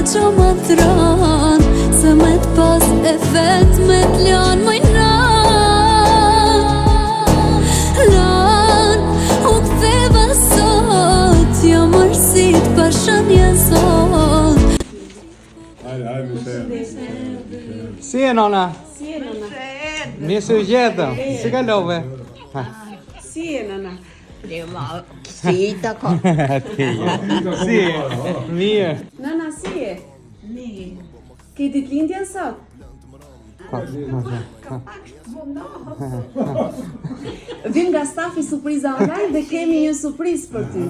Që më thran, se me t'pas e vet me t'lan Lan, u ktheva sot, jo mërësit pa shënje sot. Si e nona? Mirë se u gjetëm, si kalove? Si e nana? Si të ko. Si e? Mirë. Nana, si e? Mirë. Ke ditëlindjen sot? Vim nga stafi surpriza online dhe kemi një surprizë për ty.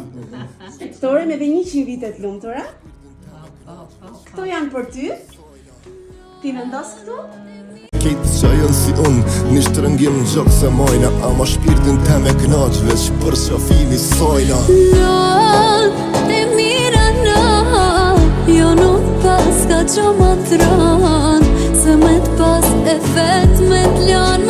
Tore me dhe 100 vitet lumtura. Këto janë për ty. Ti vendos këtu? Kejtë që jënë si unë, një shtërëngim në gjokë se mojna, ama shpirtin te me knaq veç për qafimi sojna. Lan, e mira na, jo nuk pas ka që më thran, se me t'pas e vet me t'lan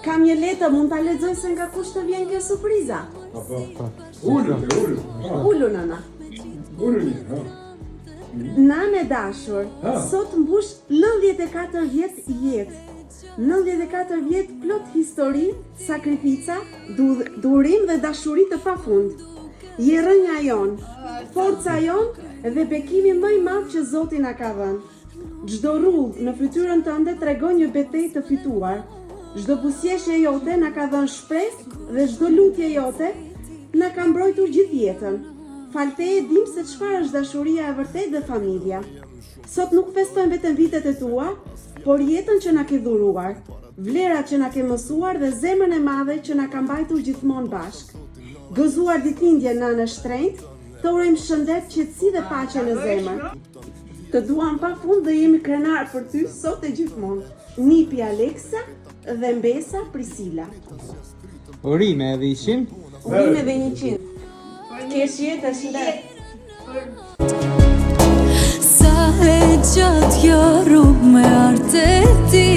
Kam një letër, mund ta lexoj se nga kush të vjen kjo surpriza? Ulu, nana. Nane dashur, sot mbush 94 vjet jetë. 94 vjet plot histori, sakrifica, durim dhe dashuri të pafund. Je rënja jon, forca jon dhe bekimi më i madh që Zoti na ka dhënë. Çdo rrugë në fytyrën tënde tregon një betejë të fituar. Çdo buzëqeshje jote na ka dhënë shpresë dhe çdo lutje jote na ka mbrojtur gjithë jetën. Falteje dim se çfarë është dashuria e vërtetë dhe familja. Sot nuk festojmë vetëm vitet e tua, por jetën që na ke dhuruar, vlerat që na ke mësuar dhe zemrën e madhe që na ka mbajtur gjithmonë bashkë. Gëzuar ditëlindje nane shtrenjtë, të urojmë shëndet, qetësi dhe paqe në zemër. Të duam pafund dhe jemi krenar për ty sot e gjithmonë. Nipi Aleksa dhe mbesa Priscilla. Urime edhe 100? Urime dhe 100. Kesh jetë shëndet. Sa e gjatë kjo rrugë me arte ti,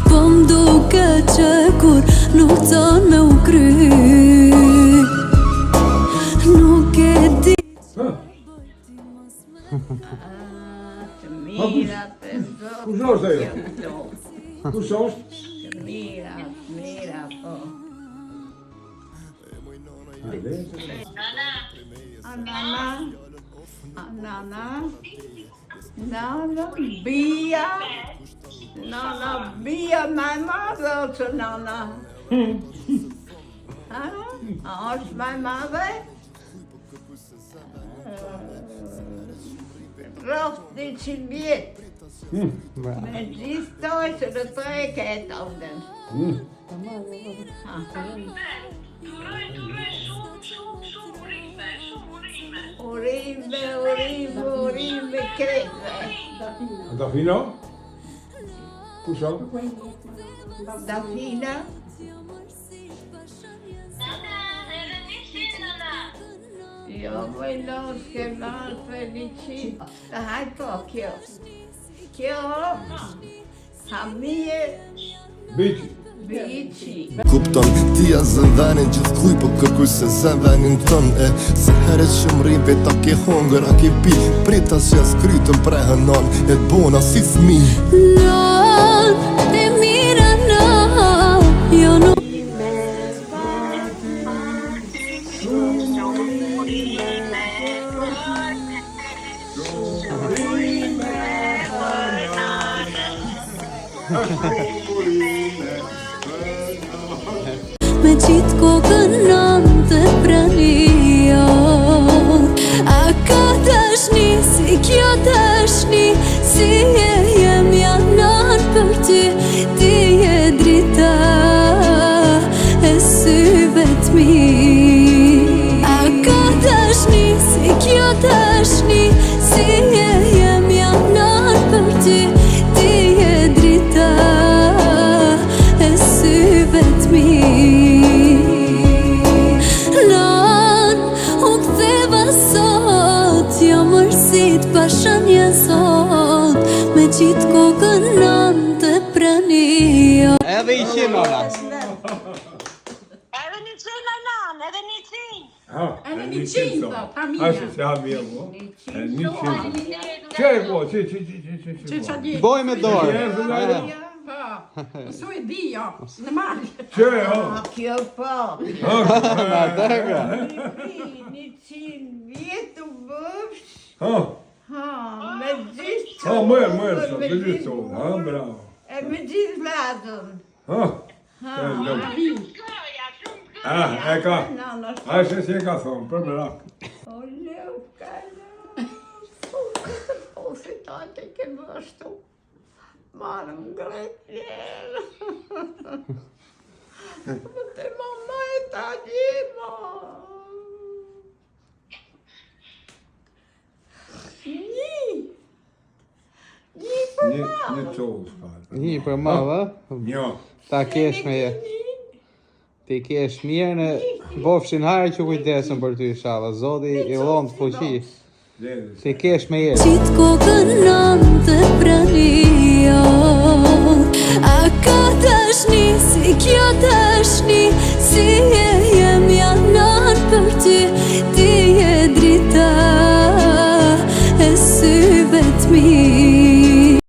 po m'duke që kur nuk ton me u kry. Nuk e di Kush është ajo? Kush është? Mira, po. Nana, bia me madhe ose nana? A është me madhe? Rreth 100 vjet. Me gjithtoj që dhe të e ketë avden. Urime kreve. Dafina? Kush është? Dafina? Jo, mëjnos ke marrë felicit. Të hajto kjo. Kjo, hamije, Biçi. bici. Kupton, ti a zënvenin gjithë kuj, po kërkuj se zënvenin tën e se heret që më rrim veta ke hongër, a ke pi prita që skrytën prehënon e t'bona si fmi. Lan, e mira na, jo nuk me qitë kokën nëmë të prania. A ka dashni, si kjo dashni, si e jem janan për ty. Ti e drita e syve t'mi. A ka dashni, si kjo dashni, si e jem janan për ty. Ti e drita e syve t'mi. Qitë kokën nën të prania. Edhe 100 nona. Edhe 100 anan, edhe 100. Edhe 100 thot, familja. Ashtë se ha mirë, po. 100. Qaj, po, që. Boj me dorë. Su e di, jo, në malë. Qaj, ha. Kjo po. Na dega. 100 vjetë u bëfsh. Ha. Me gjithë Ha, mërë, sa të gjithë tonë, ha, bravo. E me gjithë vladën. Ha. E ka. Ashtë se ka thonë, për më rakë. O leu, ka leu. O fitate ke vështu. Marëm gretë. Më të mama e ta gjima. Një qovë s'ka. Një për ma, va? Një. Ta kesh me je. Ti kesh mirë në bofshin harë që kujdesën për ty shala. Zoti i lonë të fuqi. Ti kesh me je. Qitë kokën nën të prania. A ka tashni, si kjo tashni, si